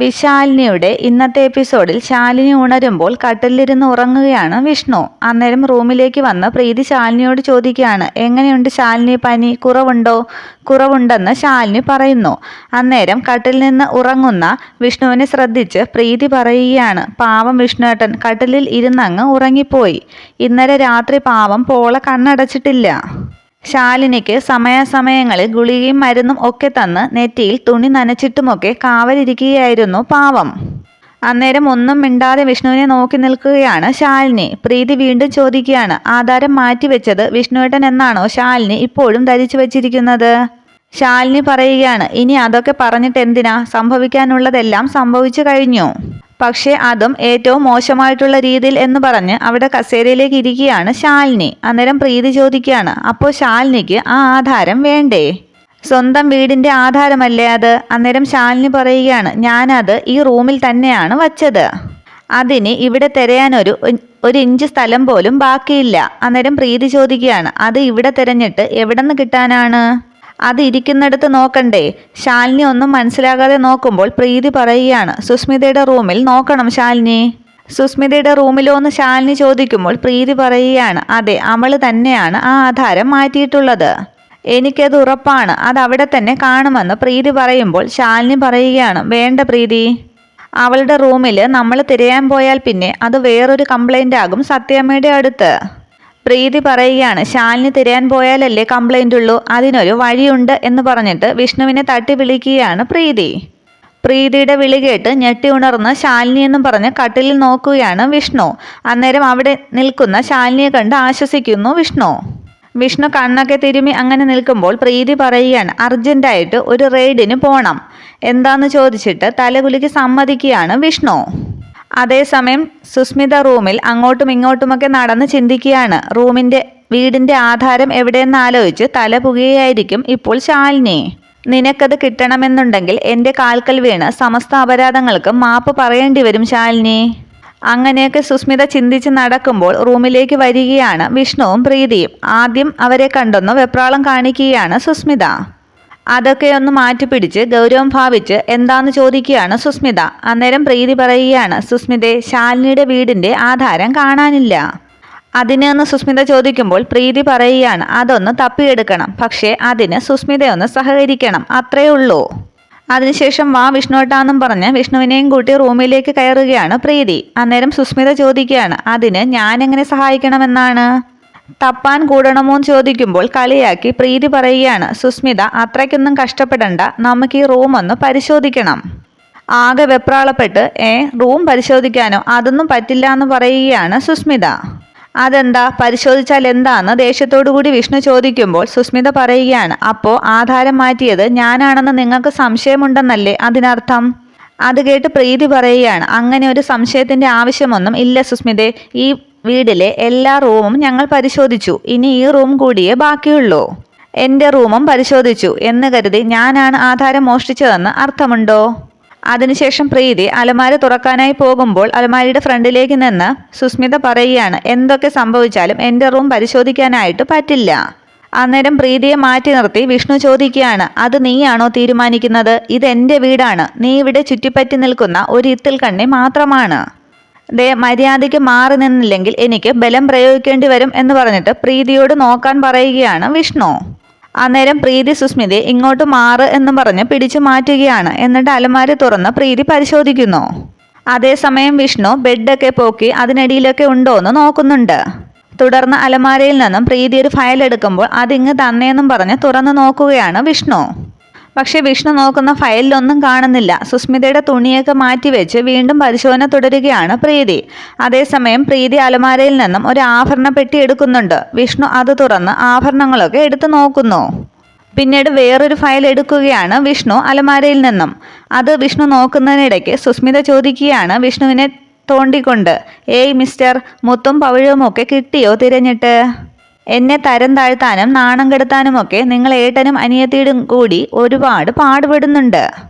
വിശാലിനിയുടെ ഇന്നത്തെ എപ്പിസോഡിൽ ശാലിനി ഉണരുമ്പോൾ കട്ടിലിരുന്ന് ഉറങ്ങുകയാണ് വിഷ്ണു. അന്നേരം റൂമിലേക്ക് വന്ന് പ്രീതി ശാലിനിയോട് ചോദിക്കുകയാണ്, എങ്ങനെയുണ്ട് ശാലിനി, പനി കുറവുണ്ടോ? കുറവുണ്ടെന്ന് ശാലിനി പറയുന്നു. അന്നേരം കട്ടിലിൽ നിന്ന് ഉറങ്ങുന്ന വിഷ്ണുവിനെ ശ്രദ്ധിച്ച് പ്രീതി പറയുകയാണ്, പാവം വിഷ്ണുവേട്ടൻ കട്ടിലിൽ ഇരുന്നങ്ങ് ഉറങ്ങിപ്പോയി. ഇന്നലെ രാത്രി പാവം പോള കണ്ണടച്ചിട്ടില്ല. ശാലിനിക്ക് സമയാസമയങ്ങളിൽ ഗുളികയും മരുന്നും ഒക്കെ തന്ന് നെറ്റിയിൽ തുണി നനച്ചിട്ടുമൊക്കെ കാവലിരിക്കുകയായിരുന്നു പാവം. അന്നേരം ഒന്നും മിണ്ടാതെ വിഷ്ണുവിനെ നോക്കി നിൽക്കുകയാണ് ശാലിനി. പ്രീതി വീണ്ടും ചോദിക്കുകയാണ്, ആധാരം മാറ്റിവെച്ചത് വിഷ്ണുവേട്ടൻ എന്നാണോ ശാലിനി ഇപ്പോഴും ധരിച്ചു വച്ചിരിക്കുന്നത്? ശാലിനി പറയുകയാണ്, ഇനി അതൊക്കെ പറഞ്ഞിട്ട് എന്തിനാ, സംഭവിക്കാനുള്ളതെല്ലാം സംഭവിച്ചു കഴിഞ്ഞു. പക്ഷേ അതും ഏറ്റവും മോശമായിട്ടുള്ള രീതിയിൽ എന്ന് പറഞ്ഞ് അവിടെ കസേരയിലേക്ക് ഇരിക്കുകയാണ് ശാലിനി. അന്നേരം പ്രീതി ചോദിക്കുകയാണ്, അപ്പോൾ ശാലിനിക്ക് ആ ആധാരം വേണ്ടേ? സ്വന്തം വീടിൻ്റെ ആധാരമല്ലേ അത്? അന്നേരം ശാലിനി പറയുകയാണ്, ഞാനത് ഈ റൂമിൽ തന്നെയാണ് വച്ചത്. അതിന് ഇവിടെ തിരയാനൊരു ഇഞ്ച് സ്ഥലം പോലും ബാക്കിയില്ല. അന്നേരം പ്രീതി ചോദിക്കുകയാണ്, അത് ഇവിടെ തിരഞ്ഞിട്ട് എവിടെ നിന്ന് കിട്ടാനാണ്? അത് ഇരിക്കുന്നിടത്ത് നോക്കണ്ടേ? ശാലിനി ഒന്നും മനസ്സിലാകാതെ നോക്കുമ്പോൾ പ്രീതി പറയുകയാണ്, സുസ്മിതയുടെ റൂമിൽ നോക്കണം ശാലിനി. സുസ്മിതയുടെ റൂമിലോ എന്ന് ശാലിനി ചോദിക്കുമ്പോൾ പ്രീതി പറയുകയാണ്, അതെ, അവള് തന്നെയാണ് ആ ആധാരം മാറ്റിയിട്ടുള്ളത്. എനിക്കത് ഉറപ്പാണ്, അത് അവിടെ തന്നെ കാണുമെന്ന് പ്രീതി പറയുമ്പോൾ ശാലിനി പറയുകയാണ്, വേണ്ട പ്രീതി, അവളുടെ റൂമിൽ നമ്മൾ തിരയാൻ പോയാൽ പിന്നെ അത് വേറൊരു കംപ്ലൈൻ്റ് ആകും സത്യാമ്മയുടെ അടുത്ത്. പ്രീതി പറയുകയാണ്, ശാലിനി തിരയാൻ പോയാലല്ലേ കംപ്ലൈൻ്റ് ഉള്ളൂ, അതിനൊരു വഴിയുണ്ട് എന്ന് പറഞ്ഞിട്ട് വിഷ്ണുവിനെ തട്ടി വിളിക്കുകയാണ് പ്രീതി. പ്രീതിയുടെ വിളി കേട്ട് ഞെട്ടി ഉണർന്ന് ശാലിനി എന്നും പറഞ്ഞ് കട്ടിലിൽ നോക്കുകയാണ് വിഷ്ണു. അന്നേരം അവിടെ നിൽക്കുന്ന ശാലിനിയെ കണ്ട് ആശ്വസിക്കുന്നു വിഷ്ണു. വിഷ്ണു കണ്ണൊക്കെ തിരുമ്മി അങ്ങനെ നിൽക്കുമ്പോൾ പ്രീതി പറയുകയാണ്, അർജൻറ്റായിട്ട് ഒരു റെയ്ഡിന് പോകണം. എന്താന്ന് ചോദിച്ചിട്ട് തലകുലുക്കി സമ്മതിക്കുകയാണ് വിഷ്ണു. അതേസമയം സുസ്മിത റൂമിൽ അങ്ങോട്ടും ഇങ്ങോട്ടുമൊക്കെ നടന്ന് ചിന്തിക്കുകയാണ്. വീടിൻ്റെ ആധാരം എവിടെയെന്ന് ആലോചിച്ച് തല പുകയായിരിക്കും ഇപ്പോൾ ശാലിനി. നിനക്കത് കിട്ടണമെന്നുണ്ടെങ്കിൽ എൻ്റെ കാൽക്കൽ വീണ് സമസ്ത അപരാധങ്ങൾക്ക് മാപ്പ് പറയേണ്ടി വരും ശാലിനി. അങ്ങനെയൊക്കെ സുസ്മിത ചിന്തിച്ച് നടക്കുമ്പോൾ റൂമിലേക്ക് വരികയാണ് വിഷ്ണുവും പ്രീതിയും. ആദ്യം അവരെ കണ്ടൊന്ന് വെപ്രാളം കാണിക്കുകയാണ് സുസ്മിത. അതൊക്കെ ഒന്ന് മാറ്റിപ്പിടിച്ച് ഗൗരവം ഭാവിച്ച് എന്താന്ന് ചോദിക്കുകയാണ് സുസ്മിത. അന്നേരം പ്രീതി പറയുകയാണ്, സുസ്മിതേ, ശാലിനിയുടെ വീടിൻ്റെ ആധാരം കാണാനില്ല. അതിനെന്ന് സുസ്മിത ചോദിക്കുമ്പോൾ പ്രീതി പറയുകയാണ്, അതൊന്ന് തപ്പിയെടുക്കണം. പക്ഷേ അതിന് സുസ്മിതയൊന്ന് സഹകരിക്കണം, അത്രയേ ഉള്ളൂ. അതിനുശേഷം വാ വിഷ്ണുവേട്ടാന്നും പറഞ്ഞ് വിഷ്ണുവിനെയും കൂട്ടി റൂമിലേക്ക് കയറുകയാണ് പ്രീതി. അന്നേരം സുസ്മിത ചോദിക്കുകയാണ്, അതിന് ഞാനെങ്ങനെ സഹായിക്കണമെന്നാണ്? തപ്പാൻ കൂടണമോന്ന് ചോദിക്കുമ്പോൾ കളിയാക്കി പ്രീതി പറയുകയാണ്, സുസ്മിത അത്രയ്ക്കൊന്നും കഷ്ടപ്പെടണ്ട, നമുക്ക് ഈ റൂം ഒന്ന് പരിശോധിക്കണം. ആകെ വെപ്രാളപ്പെട്ട് റൂം പരിശോധിക്കാനോ? അതൊന്നും പറ്റില്ല എന്ന് പറയുകയാണ് സുസ്മിത. അതെന്താ, പരിശോധിച്ചാൽ എന്താന്ന് ദേഷ്യത്തോടു കൂടി വിഷ്ണു ചോദിക്കുമ്പോൾ സുസ്മിത പറയുകയാണ്, അപ്പോൾ ആധാരം മാറ്റിയത് ഞാനാണെന്ന് നിങ്ങൾക്ക് സംശയമുണ്ടെന്നല്ലേ അതിനർത്ഥം? അത് കേട്ട് പ്രീതി പറയുകയാണ്, അങ്ങനെ ഒരു സംശയത്തിൻ്റെ ആവശ്യമൊന്നും ഇല്ല സുസ്മിതേ. ഈ വീടിലെ എല്ലാ റൂമും ഞങ്ങൾ പരിശോധിച്ചു. ഇനി ഈ റൂം കൂടിയേ ബാക്കിയുള്ളൂ. എൻ്റെ റൂമും പരിശോധിച്ചു എന്ന് കരുതി ഞാനാണ് ആധാരം മോഷ്ടിച്ചതെന്ന് അർത്ഥമുണ്ടോ? അതിനുശേഷം പ്രീതി അലമാര തുറക്കാനായി പോകുമ്പോൾ അലമാരിയുടെ ഫ്രണ്ടിലേക്ക് നിന്ന് സുസ്മിത പറയുകയാണ്, എന്തൊക്കെ സംഭവിച്ചാലും എൻ്റെ റൂം പരിശോധിക്കാനായിട്ട് പറ്റില്ല. അന്നേരം പ്രീതിയെ മാറ്റി നിർത്തി വിഷ്ണു ചോദിക്കുകയാണ്, അത് നീയാണോ തീരുമാനിക്കുന്നത്? ഇതെൻ്റെ വീടാണ്. നീ ഇവിടെ ചുറ്റിപ്പറ്റി നിൽക്കുന്ന ഒരു ഇത്തിൽ കണ്ണി മാത്രമാണ്. മര്യാദയ്ക്ക് മാറി നിന്നില്ലെങ്കിൽ എനിക്ക് ബലം പ്രയോഗിക്കേണ്ടി വരും എന്ന് പറഞ്ഞിട്ട് പ്രീതിയോട് നോക്കാൻ പറയുകയാണ് വിഷ്ണു. അന്നേരം പ്രീതി സുസ്മിതയെ ഇങ്ങോട്ട് മാറ് എന്ന് പറഞ്ഞ് പിടിച്ചു മാറ്റുകയാണ്. എന്നിട്ട് അലമാരി തുറന്ന് പ്രീതി പരിശോധിക്കുന്നു. അതേസമയം വിഷ്ണു ബെഡൊക്കെ പോക്കി അതിനടിയിലൊക്കെ ഉണ്ടോ എന്ന് നോക്കുന്നുണ്ട്. തുടർന്ന് അലമാരയിൽ നിന്നും പ്രീതി ഒരു ഫയൽ എടുക്കുമ്പോൾ അതിങ്ങ് തന്നേന്നും പറഞ്ഞ് തുറന്ന് നോക്കുകയാണ് വിഷ്ണു. പക്ഷെ വിഷ്ണു നോക്കുന്ന ഫയലിലൊന്നും കാണുന്നില്ല. സുസ്മിതയുടെ തുണിയൊക്കെ മാറ്റിവെച്ച് വീണ്ടും പരിശോധന തുടരുകയാണ് പ്രീതി. അതേസമയം പ്രീതി അലമാരയിൽ നിന്നും ഒരു ആഭരണ പെട്ടി എടുക്കുന്നുണ്ട്. വിഷ്ണു അത് തുറന്ന് ആഭരണങ്ങളൊക്കെ എടുത്തു നോക്കുന്നു. പിന്നീട് വേറൊരു ഫയൽ എടുക്കുകയാണ് വിഷ്ണു അലമാരയിൽ നിന്നും. അത് വിഷ്ണു നോക്കുന്നതിനിടയ്ക്ക് സുസ്മിത ചോദിക്കുകയാണ് വിഷ്ണുവിനെ തോണ്ടിക്കൊണ്ട്, മിസ്റ്റർ, മുത്തും പവിഴവുമൊക്കെ കിട്ടിയോ തിരഞ്ഞിട്ട്? എന്നെ തരം താഴ്ത്താനും നാണം കെടുത്താനുമൊക്കെ നിങ്ങൾ ഏട്ടനും അനിയത്തിയും കൂടി ഒരുപാട് പാടുപെടുന്നുണ്ട്.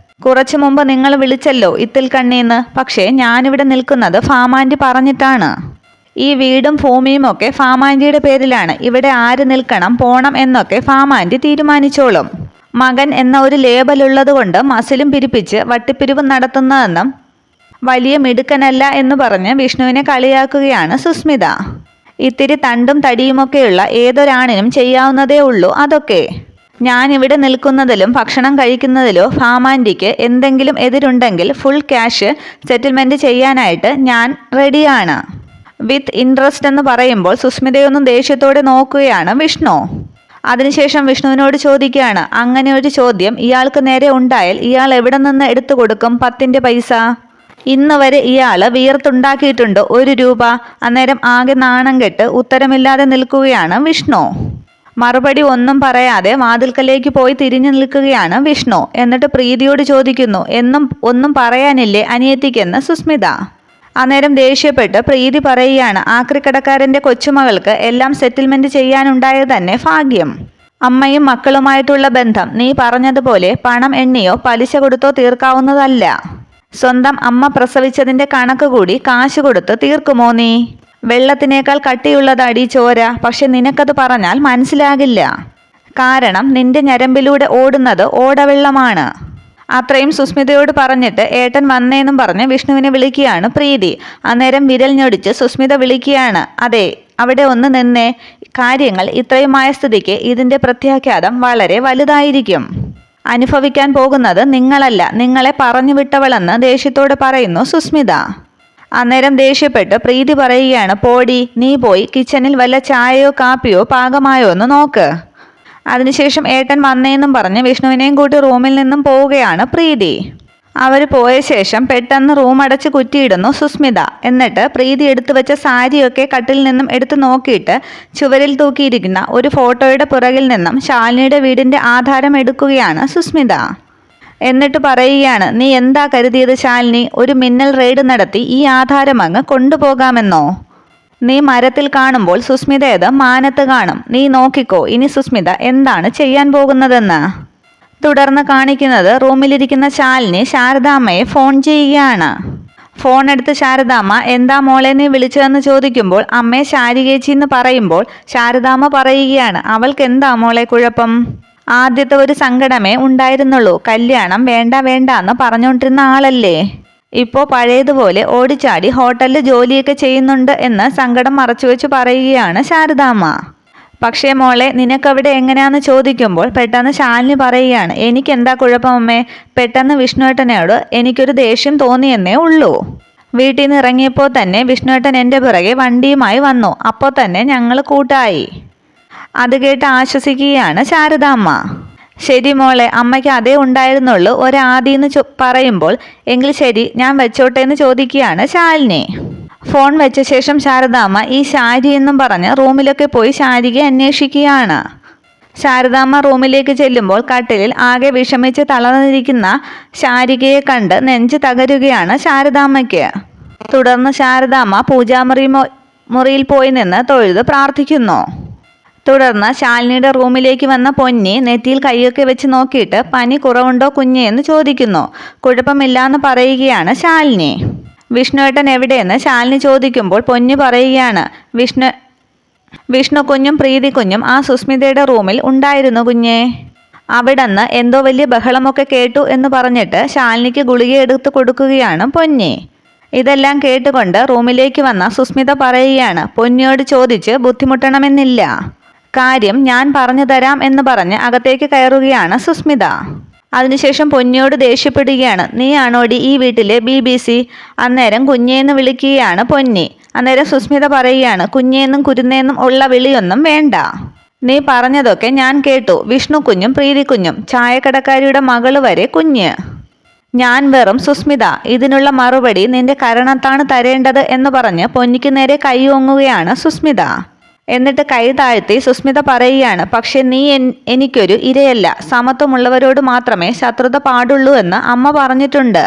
കുറച്ചു മുമ്പ് നിങ്ങൾ വിളിച്ചല്ലോ ഇത്തിൽ കണ്ണീന്ന്. പക്ഷേ ഞാനിവിടെ നിൽക്കുന്നത് ഫാമാൻറ്റി പറഞ്ഞിട്ടാണ്. ഈ വീടും ഭൂമിയും ഒക്കെ ഫാമാൻറ്റിയുടെ പേരിലാണ്. ഇവിടെ ആര് നിൽക്കണം പോണം എന്നൊക്കെ ഫാമാൻറ്റി തീരുമാനിച്ചോളും. മകൻ എന്ന ഒരു ലേബലുള്ളതുകൊണ്ട് മസിലും പിരിപ്പിച്ച് വട്ടിപ്പിരിവ് നടത്തുന്നതെന്നും വലിയ മിടുക്കനല്ല എന്ന് പറഞ്ഞ് വിഷ്ണുവിനെ കളിയാക്കുകയാണ് സുസ്മിത. ഇത്തിരി തണ്ടും തടിയുമൊക്കെയുള്ള ഏതൊരാണിനും ചെയ്യാവുന്നതേ ഉള്ളൂ അതൊക്കെ. ഞാനിവിടെ നിൽക്കുന്നതിലും ഭക്ഷണം കഴിക്കുന്നതിലോ ഭാമാൻറ്റിക്ക് എന്തെങ്കിലും എതിരുണ്ടെങ്കിൽ ഫുൾ ക്യാഷ് സെറ്റിൽമെൻറ്റ് ചെയ്യാനായിട്ട് ഞാൻ റെഡിയാണ്. വിത്ത് ഇൻട്രസ്റ്റ് എന്ന് പറയുമ്പോൾ സുസ്മിതയൊന്നും ദേഷ്യത്തോടെ നോക്കുകയാണ് വിഷ്ണു. അതിനുശേഷം വിഷ്ണുവിനോട് ചോദിക്കുകയാണ്, അങ്ങനെ ഒരു ചോദ്യം ഇയാൾക്ക് നേരെ ഉണ്ടായാൽ ഇയാൾ എവിടെ നിന്ന് എടുത്തു കൊടുക്കും 10 പൈസ? ഇന്ന് വരെ ഇയാൾ വിയർത്തുണ്ടാക്കിയിട്ടുണ്ട് 1 രൂപ? അന്നേരം ആകെ നാണം കെട്ട് ഉത്തരമില്ലാതെ നിൽക്കുകയാണ് വിഷ്ണു. മറുപടി ഒന്നും പറയാതെ വാതിൽക്കലേക്ക് പോയി തിരിഞ്ഞു നിൽക്കുകയാണ് വിഷ്ണു. എന്നിട്ട് പ്രീതിയോട് ചോദിക്കുന്നു, ഒന്നും പറയാനില്ലേ അനിയത്തിക്കെന്ന് സുസ്മിത. അന്നേരം ദേഷ്യപ്പെട്ട് പ്രീതി പറയുകയാണ്, ആക്രിക്കടക്കാരൻ്റെ കൊച്ചുമകൾക്ക് എല്ലാം സെറ്റിൽമെൻറ്റ് ചെയ്യാനുണ്ടായത് തന്നെ ഭാഗ്യം. അമ്മയും മക്കളുമായിട്ടുള്ള ബന്ധം നീ പറഞ്ഞതുപോലെ പണം എണ്ണിയോ പലിശ കൊടുത്തോ തീർക്കാവുന്നതല്ല. സ്വന്തം അമ്മ പ്രസവിച്ചതിൻ്റെ കണക്ക് കൂടി കാശ് കൊടുത്ത് തീർക്കുമോ നീ? വെള്ളത്തിനേക്കാൾ കട്ടിയുള്ളതടി ചോര. പക്ഷെ നിനക്കത് പറഞ്ഞാൽ മനസ്സിലാകില്ല. കാരണം നിന്റെ ഞരമ്പിലൂടെ ഓടുന്നത് ഓടവെള്ളമാണ്. അത്രയും സുസ്മിതയോട് പറഞ്ഞിട്ട് ഏട്ടൻ വന്നേന്നും പറഞ്ഞ് വിഷ്ണുവിനെ വിളിക്കുകയാണ് പ്രീതി. അന്നേരം വിരൽ ഞൊടിച്ച് സുസ്മിത വിളിക്കുകയാണ്, അതെ അവിടെ ഒന്ന് നിന്നേ. കാര്യങ്ങൾ ഇത്രയുമായ സ്ഥിതിക്ക് ഇതിൻ്റെ പ്രത്യാഘാതം വളരെ വലുതായിരിക്കും. അനുഭവിക്കാൻ പോകുന്നത് നിങ്ങളല്ല, നിങ്ങളെ പറഞ്ഞു വിട്ടവളെന്ന് ദേഷ്യത്തോടെ പറയുന്നു സുസ്മിത. അന്നേരം ദേഷ്യപ്പെട്ട് പ്രീതി പറയുകയാണ്, പോടി, നീ പോയി കിച്ചണിൽ വല്ല ചായയോ കാപ്പിയോ പാകമായോ എന്ന് നോക്ക്. അതിനുശേഷം ഏട്ടൻ വന്നേന്നും പറഞ്ഞ് വിഷ്ണുവിനെയും കൂട്ടി റൂമിൽ നിന്നും പോവുകയാണ് പ്രീതി. അവർ പോയ ശേഷം പെട്ടെന്ന് റൂം അടച്ച് കുറ്റിയിടുന്നു സുസ്മിത. എന്നിട്ട് പ്രീതി എടുത്തു വെച്ച സാരിയൊക്കെ കട്ടിൽ നിന്നും എടുത്തു നോക്കിയിട്ട് ചുവരിൽ തൂക്കിയിരിക്കുന്ന ഒരു ഫോട്ടോയുടെ പുറകിൽ നിന്നും ശാലിനിയുടെ വീടിൻ്റെ ആധാരം എടുക്കുകയാണ് സുസ്മിത. എന്നിട്ട് പറയുകയാണ്, നീ എന്താ കരുതിയത് ശാലിനി? ഒരു മിന്നൽ റെയ്ഡ് നടത്തി ഈ ആധാരം അങ്ങ് കൊണ്ടുപോകാമെന്നോ? നീ മരത്തിൽ കാണുമ്പോൾ സുസ്മിതയത് മാനത്ത് കാണും. നീ നോക്കിക്കോ ഇനി സുസ്മിത എന്താണ് ചെയ്യാൻ പോകുന്നതെന്ന്. തുടർന്ന് കാണിക്കുന്നത് റൂമിലിരിക്കുന്ന ശാലിനി ശാരദാമ്മയെ ഫോൺ ചെയ്യുകയാണ്. ഫോൺ എടുത്ത് ശാരദാമ്മ, എന്താ മോളെ നീ വിളിച്ചതെന്ന് ചോദിക്കുമ്പോൾ അമ്മയെ ശാരികേച്ചി എന്ന് പറയുമ്പോൾ ശാരദാമ്മ പറയുകയാണ്, അവൾക്ക് എന്താ മോളെ കുഴപ്പം? ആദ്യത്തെ ഒരു സങ്കടമേ ഉണ്ടായിരുന്നുള്ളൂ. കല്യാണം വേണ്ട വേണ്ട എന്ന് പറഞ്ഞുകൊണ്ടിരുന്ന ആളല്ലേ. ഇപ്പോൾ പഴയതുപോലെ ഓടിച്ചാടി ഹോട്ടലിൽ ജോലിയൊക്കെ ചെയ്യുന്നുണ്ട് എന്ന് സങ്കടം മറച്ചുവെച്ച് പറയുകയാണ് ശാരദാമ്മ. പക്ഷേ മോളെ നിനക്കവിടെ എങ്ങനെയാണെന്ന് ചോദിക്കുമ്പോൾ പെട്ടെന്ന് ശാലിനി പറയുകയാണ്, എനിക്കെന്താ കുഴപ്പം അമ്മേ? പെട്ടെന്ന് വിഷ്ണുവേട്ടനോട് എനിക്കൊരു ദേഷ്യം തോന്നിയെന്നേ ഉള്ളൂ. വീട്ടിൽ നിന്ന് ഇറങ്ങിയപ്പോൾ തന്നെ വിഷ്ണുവേട്ടൻ എൻ്റെ പിറകെ വണ്ടിയുമായി വന്നു. അപ്പോൾ തന്നെ ഞങ്ങൾ കൂട്ടായി. അത് കേട്ട് ആശ്വസിക്കുകയാണ് ശാരദാമ്മ. ശരി മോളെ, അമ്മയ്ക്ക് അതേ ഉണ്ടായിരുന്നുള്ളൂ ഒരാദിന്ന് പറയുമ്പോൾ എങ്കിൽ ശരി ഞാൻ വെച്ചോട്ടെ എന്ന് ചോദിക്കുകയാണ് ശാലിനി. ഫോൺ വെച്ച ശേഷം ശാരദാമ്മ ഈ ശാരി എന്നും പറഞ്ഞ് റൂമിലൊക്കെ പോയി ശാരികയെ അന്വേഷിക്കുകയാണ്. ശാരദാമ്മ റൂമിലേക്ക് ചെല്ലുമ്പോൾ കട്ടിലിൽ ആകെ വിഷമിച്ച് തളർന്നിരിക്കുന്ന ശാരികയെ കണ്ട് നെഞ്ച് തകരുകയാണ് ശാരദാമ്മയ്ക്ക്. തുടർന്ന് ശാരദാമ്മ മുറിയിൽ പോയി നിന്ന് തൊഴുത് പ്രാർത്ഥിക്കുന്നു. തുടർന്ന് ശാലിനിയുടെ റൂമിലേക്ക് വന്ന പൊന്നി നെറ്റിയിൽ കൈയൊക്കെ വെച്ച് നോക്കിയിട്ട് പനി കുറവുണ്ടോ കുഞ്ഞേ എന്ന് ചോദിക്കുന്നു. കുഴപ്പമില്ലാന്ന് പറയുകയാണ് ശാലിനി. വിഷ്ണുവേട്ടൻ എവിടെയെന്ന് ശാലിനി ചോദിക്കുമ്പോൾ പൊന്നി പറയുകയാണ്, വിഷ്ണു കുഞ്ഞും പ്രീതി കുഞ്ഞും ആ സുസ്മിതയുടെ റൂമിൽ ഉണ്ടായിരുന്നു കുഞ്ഞേ. അവിടെന്ന് എന്തോ വലിയ ബഹളമൊക്കെ കേട്ടു എന്ന് പറഞ്ഞിട്ട് ശാലിനിക്ക് ഗുളിക എടുത്ത് കൊടുക്കുകയാണ് പൊന്നി. ഇതെല്ലാം കേട്ടുകൊണ്ട് റൂമിലേക്ക് വന്ന സുസ്മിത പറയുകയാണ്, പൊന്നിയോട് ചോദിച്ച് ബുദ്ധിമുട്ടണമെന്നില്ല, കാര്യം ഞാൻ പറഞ്ഞു തരാം എന്ന് പറഞ്ഞ് അകത്തേക്ക് കയറുകയാണ് സുസ്മിത. അതിനുശേഷം പൊന്നിയോട് ദേഷ്യപ്പെടുകയാണ്, നീയാണോടി ഈ വീട്ടിലെ BBC? അന്നേരം കുഞ്ഞേന്ന് വിളിക്കുകയാണ് പൊന്നി. അന്നേരം സുസ്മിത പറയുകയാണ്, കുഞ്ഞേന്നും കുരുന്നേന്നും ഉള്ള വിളിയൊന്നും വേണ്ട. നീ പറഞ്ഞതൊക്കെ ഞാൻ കേട്ടു. വിഷ്ണു കുഞ്ഞും പ്രീതി കുഞ്ഞും, ചായക്കടക്കാരിയുടെ മകള് വരെ കുഞ്ഞ്. ഞാൻ വെറും സുസ്മിത. ഇതിനുള്ള മറുപടി നിന്റെ കരണത്താണ് തരേണ്ടത് എന്ന് പറഞ്ഞ് പൊന്നിക്ക് നേരെ കൈ ഓങ്ങുകയാണ് സുസ്മിത. എന്നിട്ട് കൈ താഴ്ത്തി സുസ്മിത പറയുകയാണ്, പക്ഷെ നീ എനിക്കൊരു ഇരയല്ല. സമത്വമുള്ളവരോട് മാത്രമേ ശത്രുത പാടുള്ളൂ എന്ന് അമ്മ പറഞ്ഞിട്ടുണ്ട്.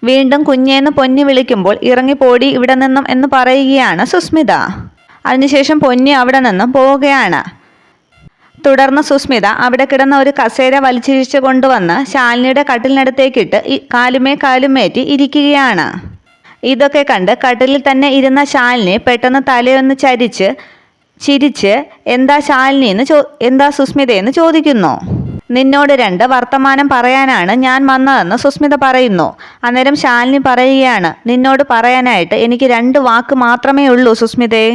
വീണ്ടും കുഞ്ഞേന്ന് പൊന്നി വിളിക്കുമ്പോൾ ഇറങ്ങിപ്പോടി ഇവിടെ നിന്നും എന്ന് പറയുകയാണ് സുസ്മിത. അതിനുശേഷം പൊന്നി അവിടെ നിന്നും പോവുകയാണ്. തുടർന്ന് സുസ്മിത അവിടെ കിടന്ന ഒരു കസേര വലിച്ചിഴിച്ചു കൊണ്ടുവന്ന് ശാലിനിയുടെ കട്ടിലിനടുത്തേക്കിട്ട് കാലുമേറ്റി ഇരിക്കുകയാണ്. ഇതൊക്കെ കണ്ട് കട്ടിലിൽ തന്നെ ഇരുന്ന ശാലിനി പെട്ടെന്ന് തലയൊന്ന് ചിരിച്ച് എന്താ ശാലിനി എന്താ സുസ്മിതയെന്ന് ചോദിക്കുന്നു. നിന്നോട് 2 വർത്തമാനം പറയാനാണ് ഞാൻ വന്നതെന്ന് സുസ്മിത പറയുന്നു. അന്നേരം ശാലിനി പറയുകയാണ്, നിന്നോട് പറയാനായിട്ട് എനിക്ക് 2 വാക്ക് മാത്രമേ ഉള്ളൂ സുസ്മിതേ.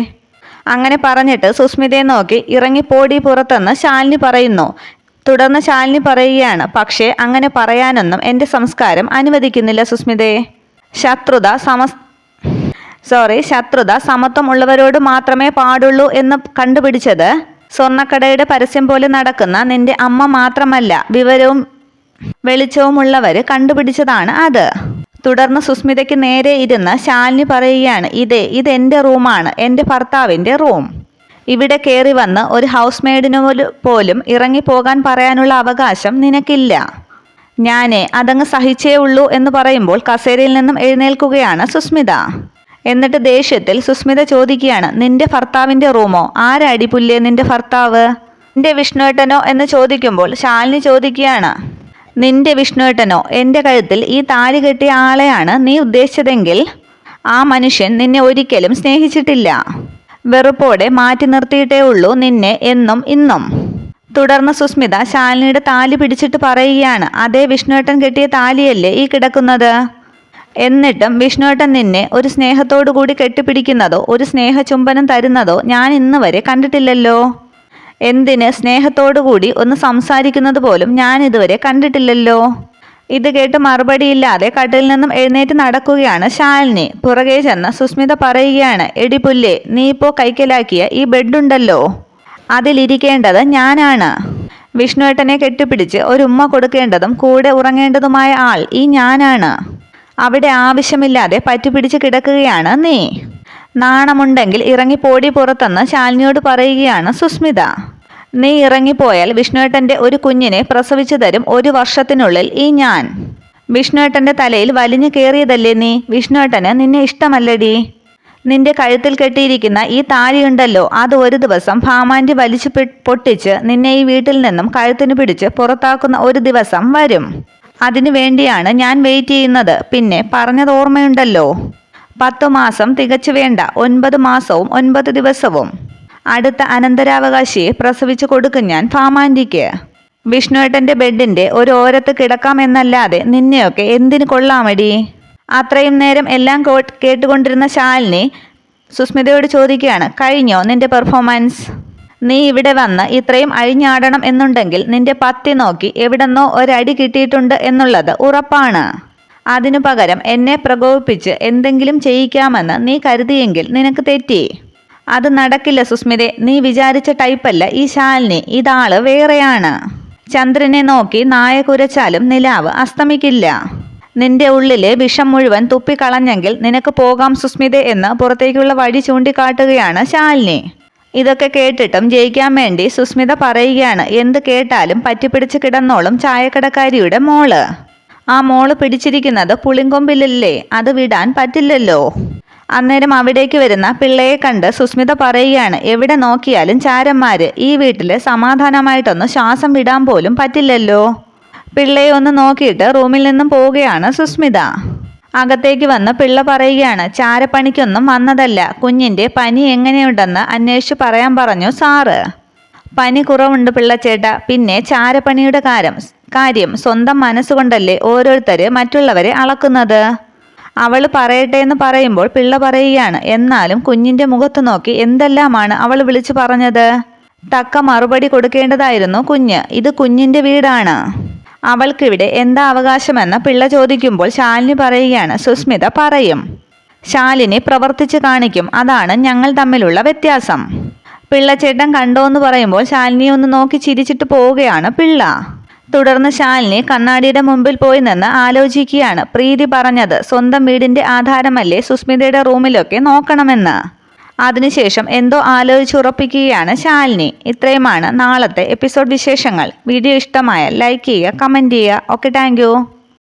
അങ്ങനെ പറഞ്ഞിട്ട് സുസ്മിതയെ നോക്കി ഇറങ്ങിപ്പോടി പുറത്തെന്ന് ശാലിനി പറയുന്നു. തുടർന്ന് ശാലിനി പറയുകയാണ്, പക്ഷേ അങ്ങനെ പറയാനൊന്നും എൻ്റെ സംസ്കാരം അനുവദിക്കുന്നില്ല സുസ്മിതേ. ശത്രുത സമത്വം ഉള്ളവരോട് മാത്രമേ പാടുള്ളൂ എന്ന് കണ്ടുപിടിച്ചത് സ്വർണ്ണക്കടയുടെ പരസ്യം പോലെ നടക്കുന്ന നിന്റെ അമ്മ മാത്രമല്ല, വിവരവും വെളിച്ചവുമുള്ളവർ കണ്ടുപിടിച്ചതാണ് അത്. തുടർന്ന് സുസ്മിതയ്ക്ക് നേരെ ഇരുന്ന് ശാലിനി പറയുകയാണ്, ഇതെൻ്റെ റൂമാണ്, എൻ്റെ ഭർത്താവിൻ്റെ റൂം. ഇവിടെ കയറി വന്ന് ഒരു ഹൗസ് മെയ്ഡിനു പോലും ഇറങ്ങിപ്പോകാൻ പറയാനുള്ള അവകാശം നിനക്കില്ല. ഞാനേ അതങ്ങ് സഹിച്ചേ ഉള്ളൂ എന്ന് പറയുമ്പോൾ കസേരയിൽ നിന്നും എഴുന്നേൽക്കുകയാണ് സുസ്മിത. എന്നിട്ട് ദേഷ്യത്തിൽ സുസ്മിത ചോദിക്കുകയാണ്, നിന്റെ ഭർത്താവിൻ്റെ റൂമോ? ആരാടി പുല്ലേ നിന്റെ ഭർത്താവ്? നിന്റെ വിഷ്ണുവേട്ടനോ എന്ന് ചോദിക്കുമ്പോൾ ശാലിനി ചോദിക്കുകയാണ്, നിന്റെ വിഷ്ണുവേട്ടനോ? എൻ്റെ കഴുത്തിൽ ഈ താലി കെട്ടിയ ആളെയാണ് നീ ഉദ്ദേശിച്ചതെങ്കിൽ ആ മനുഷ്യൻ നിന്നെ ഒരിക്കലും സ്നേഹിച്ചിട്ടില്ല. വെറുപ്പോടെ മാറ്റി നിർത്തിയിട്ടേ ഉള്ളൂ നിന്നെ എന്നും ഇന്നും. തുടർന്ന് സുസ്മിത ശാലിനിയുടെ താലി പിടിച്ചിട്ട് പറയുകയാണ്, അതേ വിഷ്ണുവേട്ടൻ കെട്ടിയ താലിയല്ലേ ഈ കിടക്കുന്നത്? എന്നിട്ടും വിഷ്ണുവേട്ടൻ നിന്നെ ഒരു സ്നേഹത്തോടു കൂടി കെട്ടിപ്പിടിക്കുന്നതോ ഒരു സ്നേഹചുംബനം തരുന്നതോ ഞാൻ ഇന്ന് വരെ കണ്ടിട്ടില്ലല്ലോ. എന്തിന് സ്നേഹത്തോടു കൂടി ഒന്ന് സംസാരിക്കുന്നത് പോലും ഞാൻ ഇതുവരെ കണ്ടിട്ടില്ലല്ലോ. ഇത് കേട്ട് മറുപടിയില്ലാതെ കട്ടിലിൽ നിന്നും എഴുന്നേറ്റ് നടക്കുകയാണ് ശാലിനി. പുറകെ ചെന്ന് സുസ്മിത പറയുകയാണ്, എടി പുല്ലേ, നീ ഇപ്പോൾ കൈക്കലാക്കിയ ഈ ബെഡുണ്ടല്ലോ, അതിലിരിക്കേണ്ടത് ഞാനാണ്. വിഷ്ണുവേട്ടനെ കെട്ടിപ്പിടിച്ച് ഒരു ഉമ്മ കൊടുക്കേണ്ടതും കൂടെ ഉറങ്ങേണ്ടതുമായ ആൾ ഈ ഞാനാണ്. അവിടെ ആവശ്യമില്ലാതെ പറ്റുപിടിച്ച് കിടക്കുകയാണ് നീ. നാണമുണ്ടെങ്കിൽ ഇറങ്ങിപ്പോടി പുറത്തെന്ന് ശാലിനിയോട് പറയുകയാണ് സുസ്മിത. നീ ഇറങ്ങിപ്പോയാൽ വിഷ്ണുവേട്ടൻ്റെ ഒരു കുഞ്ഞിനെ പ്രസവിച്ചു തരും 1 വർഷത്തിനുള്ളിൽ ഈ ഞാൻ. വിഷ്ണുവേട്ടൻ്റെ തലയിൽ വലിഞ്ഞു കയറിയതല്ലേ നീ? വിഷ്ണുവേട്ടന് നിന്നെ ഇഷ്ടമല്ലടി. നിന്റെ കഴുത്തിൽ കെട്ടിയിരിക്കുന്ന ഈ താലിയുണ്ടല്ലോ, അത് ഒരു ദിവസം ഭാമാൻ്റെ വലിച്ചു പൊട്ടിച്ച് നിന്നെ ഈ വീട്ടിൽ നിന്നും കഴുത്തിന് പിടിച്ച് പുറത്താക്കുന്ന ഒരു ദിവസം വരും. അതിനു വേണ്ടിയാണ് ഞാൻ വെയിറ്റ് ചെയ്യുന്നത്. പിന്നെ പറഞ്ഞത് ഓർമ്മയുണ്ടല്ലോ, 10 മാസം തികച്ചു വേണ്ട, 9 മാസവും 9 ദിവസവും അടുത്ത അനന്തരാവകാശിയെ പ്രസവിച്ചു കൊടുക്കും ഞാൻ ഭാമാൻ്റിക്ക്. വിഷ്ണുവേട്ടൻ്റെ ബെഡിൻ്റെ ഒരു ഓരത്ത് കിടക്കാമെന്നല്ലാതെ നിന്നെയൊക്കെ എന്തിനു കൊള്ളാമടി? അത്രയും നേരം എല്ലാം കേട്ടുകൊണ്ടിരുന്ന ശാലിനി സുസ്മിതയോട് ചോദിക്കുകയാണ്, കഴിഞ്ഞോ നിന്റെ പെർഫോമൻസ്? നീ ഇവിടെ വന്ന് ഇത്രയും അഴിഞ്ഞാടണം എന്നുണ്ടെങ്കിൽ നിന്റെ പത്തി നോക്കി എവിടെന്നോ ഒരടി കിട്ടിയിട്ടുണ്ട് എന്നുള്ളത് ഉറപ്പാണ്. അതിനു പകരം എന്നെ പ്രകോപിപ്പിച്ച് എന്തെങ്കിലും ചെയ്യിക്കാമെന്ന് നീ കരുതിയെങ്കിൽ നിനക്ക് തെറ്റി. അത് നടക്കില്ല സുസ്മിതെ. നീ വിചാരിച്ച ടൈപ്പല്ല ഈ ശാലിനി. ഇതാള് വേറെയാണ്. ചന്ദ്രനെ നോക്കി നായ കുരച്ചാലും നിലാവ് അസ്തമിക്കില്ല. നിന്റെ ഉള്ളിലെ വിഷം മുഴുവൻ തുപ്പിക്കളഞ്ഞെങ്കിൽ നിനക്ക് പോകാം സുസ്മിതെ എന്ന് പുറത്തേക്കുള്ള വഴി ചൂണ്ടിക്കാട്ടുകയാണ് ശാലിനി. ഇതൊക്കെ കേട്ടിട്ടും ജയിക്കാൻ വേണ്ടി സുസ്മിത പറയുകയാണ്, എന്ത് കേട്ടാലും പറ്റിപ്പിടിച്ച് കിടന്നോളും ചായക്കടക്കാരിയുടെ മോള്. ആ മോള് പിടിച്ചിരിക്കുന്നത് പുളിങ്കൊമ്പിലല്ലേ, അത് വിടാൻ പറ്റില്ലല്ലോ. അന്നേരം അവിടേക്ക് വരുന്ന പിള്ളയെ കണ്ട് സുസ്മിത പറയുകയാണ്, എവിടെ നോക്കിയാലും ചാരന്മാര്, ഈ വീട്ടില് സമാധാനമായിട്ടൊന്ന് ശ്വാസം വിടാൻ പോലും പറ്റില്ലല്ലോ. പിള്ളയെ ഒന്ന് നോക്കിയിട്ട് റൂമിൽ നിന്നും പോവുകയാണ് സുസ്മിത. അകത്തേക്ക് വന്ന് പിള്ള പറയുകയാണ്, ചാരപ്പണിക്കൊന്നും വന്നതല്ല, കുഞ്ഞിൻ്റെ പനി എങ്ങനെയുണ്ടെന്ന് അന്വേഷിച്ച് പറയാൻ പറഞ്ഞു സാറ്. പനി കുറവുണ്ട് പിള്ളച്ചേട്ട. പിന്നെ ചാരപ്പണിയുടെ കാര്യം സ്വന്തം മനസ്സുകൊണ്ടല്ലേ ഓരോരുത്തര് മറ്റുള്ളവരെ അളക്കുന്നത്. അവൾ പറയട്ടെ എന്ന് പറയുമ്പോൾ പിള്ള പറയുകയാണ്, എന്നാലും കുഞ്ഞിൻ്റെ മുഖത്ത് നോക്കി എന്തെല്ലാമാണ് അവൾ വിളിച്ചു പറഞ്ഞത്. തക്ക മറുപടി കൊടുക്കേണ്ടതായിരുന്നു കുഞ്ഞ്. ഇത് കുഞ്ഞിൻ്റെ വീടാണ്. അവൾക്കിവിടെ എന്താ അവകാശമെന്ന് പിള്ള ചോദിക്കുമ്പോൾ ശാലിനി പറയുകയാണ്, സുസ്മിത പറയും, ശാലിനി പ്രവർത്തിച്ച് കാണിക്കും, അതാണ് ഞങ്ങൾ തമ്മിലുള്ള വ്യത്യാസം. പിള്ളച്ചേട്ടൻ കണ്ടോന്ന് പറയുമ്പോൾ ശാലിനി ഒന്ന് നോക്കി ചിരിച്ചിട്ട് പോവുകയാണ് പിള്ള. തുടർന്ന് ശാലിനി കണ്ണാടിയുടെ മുമ്പിൽ പോയി നിന്ന് ആലോചിക്കുകയാണ്, പ്രീതി പറഞ്ഞത് സ്വന്തം വീടിൻ്റെ ആധാരമല്ലേ സുസ്മിതയുടെ റൂമിലൊക്കെ നോക്കണമെന്ന്. അതിനുശേഷം എന്തോ ആലോചിച്ചുറപ്പിക്കുകയാണ് ശാലിനി. ഇത്രയുമാണ് നാളത്തെ എപ്പിസോഡ് വിശേഷങ്ങൾ. വീഡിയോ ഇഷ്ടമായാൽ ലൈക്ക് ചെയ്യുക, കമൻറ്റ് ചെയ്യുക. Okay, thank you.